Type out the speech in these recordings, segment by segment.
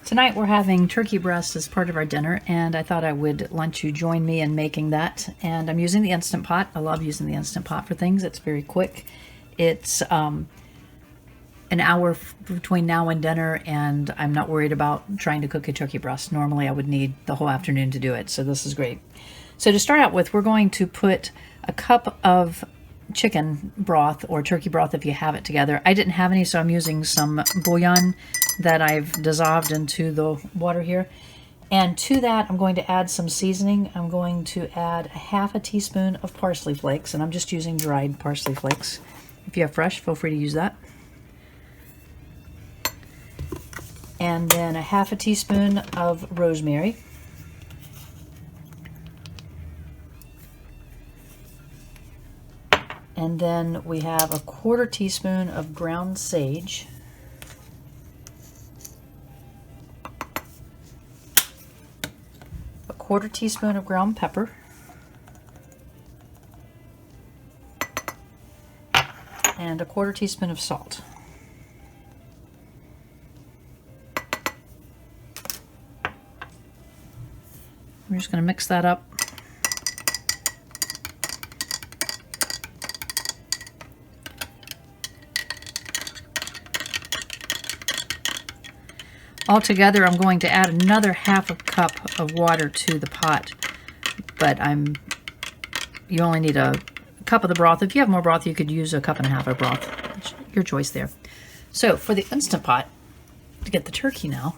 Tonight we're having turkey breast as part of our dinner, and I thought I would let you join me in making that. And I'm using the Instant Pot. I love using the Instant Pot for things. It's very quick. It's an hour between now and dinner, and I'm not worried about trying to cook a turkey breast. Normally I would need the whole afternoon to do it, so this is great. So to start out with, we're going to put a cup of chicken broth or turkey broth if you have it together. I didn't have any, so I'm using some bouillon that I've dissolved into the water here. And to that, I'm going to add some seasoning. I'm going to add a half a teaspoon of parsley flakes, and I'm just using dried parsley flakes. If you have fresh, feel free to use that. And then a half a teaspoon of rosemary. And then we have a quarter teaspoon of ground sage. A quarter teaspoon of ground pepper. And a quarter teaspoon of salt. We're just going to mix that up. Altogether, I'm going to add another half a cup of water to the pot, but you only need a cup of the broth. If you have more broth, you could use a cup and a half of broth. It's your choice there. So for the Instant Pot, to get the turkey now,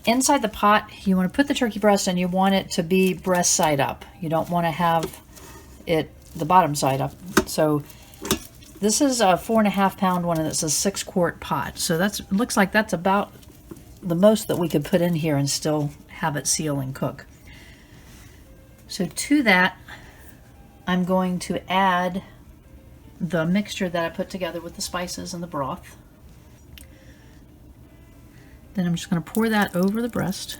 inside the pot, you want to put the turkey breast and you want it to be breast side up. You don't want to have it the bottom side up. So this is a 4.5 pound one, and it's a 6-quart pot. So it looks like that's about the most that we could put in here and still have it seal and cook. So to that, I'm going to add the mixture that I put together with the spices and the broth. Then I'm just going to pour that over the breast.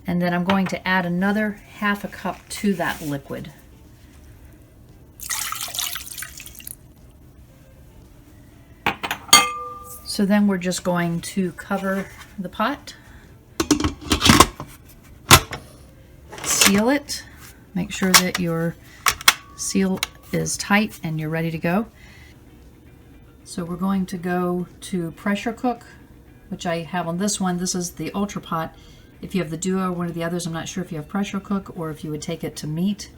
And then I'm going to add another half a cup to that liquid. So then we're just going to cover the pot, seal it, make sure that your seal is tight and you're ready to go. So we're going to go to pressure cook, which I have on this one. This is the Ultra Pot. If you have the Duo or one of the others, I'm not sure if you have pressure cook or if you would take it to meat.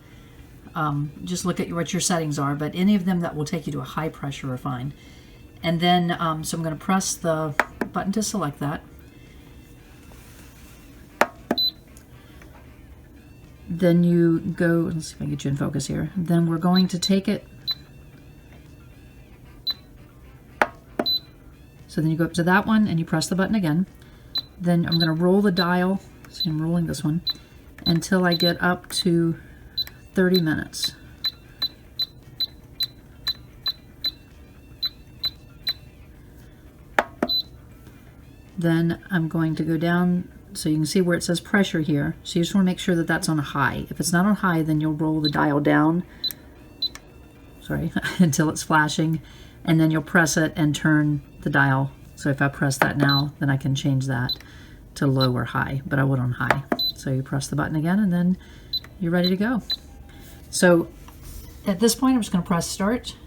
Just look at what your settings are, but any of them that will take you to a high pressure are fine. And then, so I'm going to press the button to select that. Then you go, let's see if I can get you in focus here. Then we're going to take it. So then you go up to that one and you press the button again. Then I'm going to roll the dial, see I'm rolling this one, until I get up to 30 minutes. Then I'm going to go down so you can see where it says pressure here. So you just want to make sure that that's on high. If it's not on high, then you'll roll the dial down, until it's flashing, and then you'll press it and turn the dial. So if I press that now, then I can change that to low or high, but I would on high. So you press the button again and then you're ready to go. So at this point, I'm just going to press start,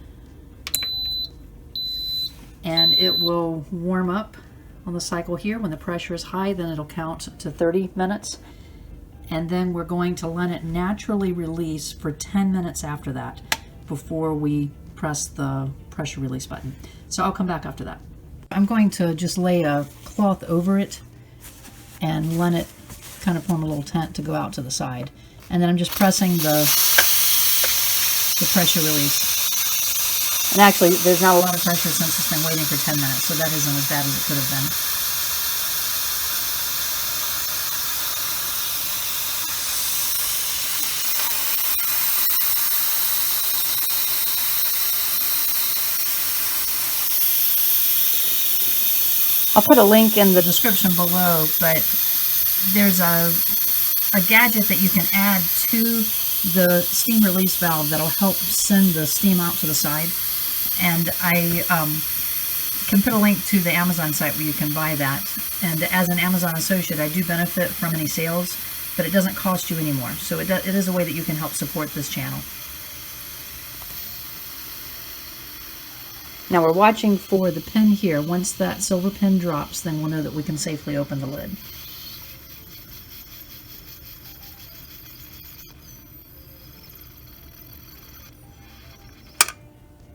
and it will warm up on the cycle here. When the pressure is high, then it'll count to 30 minutes. And then we're going to let it naturally release for 10 minutes after that before we press the pressure release button. So I'll come back after that. I'm going to just lay a cloth over it and let it kind of form a little tent to go out to the side. And then I'm just pressing the pressure release. And actually, there's not a lot of pressure since it's been waiting for 10 minutes, so that isn't as bad as it could have been. I'll put a link in the description below, but there's a gadget that you can add to the steam release valve that'll help send the steam out to the side. And I can put a link to the Amazon site where you can buy that. And as an Amazon associate, I do benefit from any sales, but it doesn't cost you anymore. So it is a way that you can help support this channel. Now we're watching for the pin here. Once that silver pin drops, then we'll know that we can safely open the lid.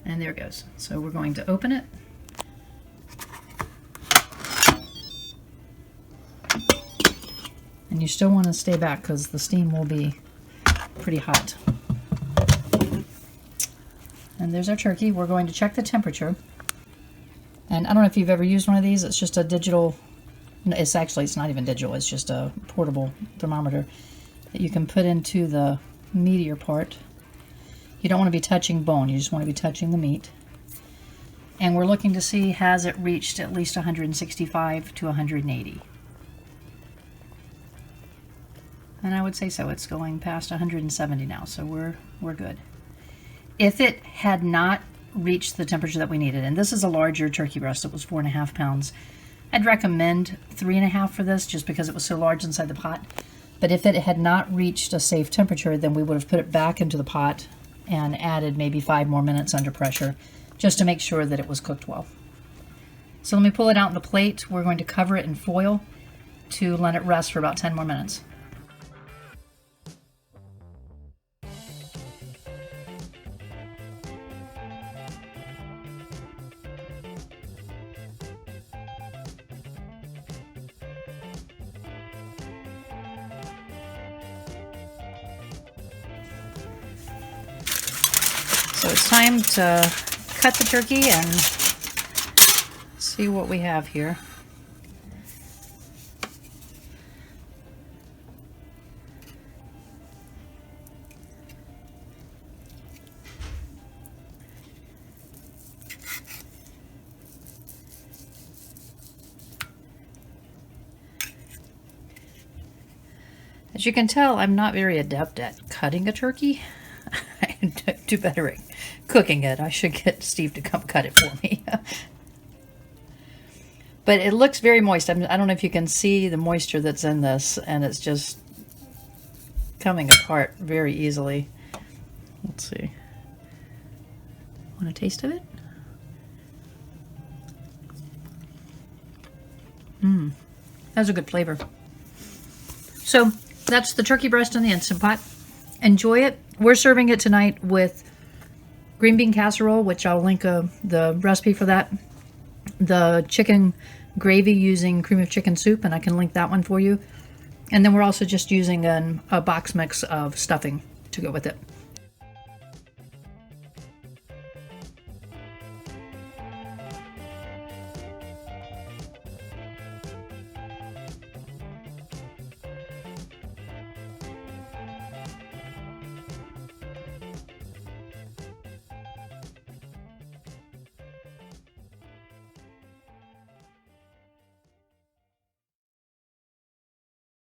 And there it goes. So we're going to open it. And you still want to stay back because the steam will be pretty hot. And there's our turkey. We're going to check the temperature. And I don't know if you've ever used one of these. It's just a digital, it's not even digital. It's just a portable thermometer that you can put into the meatier part. You don't want to be touching bone. You just want to be touching the meat. And we're looking to see, has it reached at least 165 to 180? And I would say so. It's going past 170 now, so we're good. If it had not reached the temperature that we needed, and this is a larger turkey breast, it was 4.5 pounds, I'd recommend 3.5 for this just because it was so large inside the pot. But if it had not reached a safe temperature, then we would have put it back into the pot and added maybe 5 more minutes under pressure just to make sure that it was cooked well. So let me pull it out in the plate. We're going to cover it in foil to let it rest for about 10 more minutes. So it's time to cut the turkey and see what we have here. As you can tell, I'm not very adept at cutting a turkey. I do better at cooking it. I should get Steve to come cut it for me. But it looks very moist. I don't know if you can see the moisture that's in this, and it's just coming apart very easily. Let's see. Want a taste of it? Has a good flavor. So that's the turkey breast in the Instant Pot. Enjoy it. We're serving it tonight with green bean casserole, which I'll link the recipe for that. The chicken gravy using cream of chicken soup, and I can link that one for you. And then we're also just using a box mix of stuffing to go with it.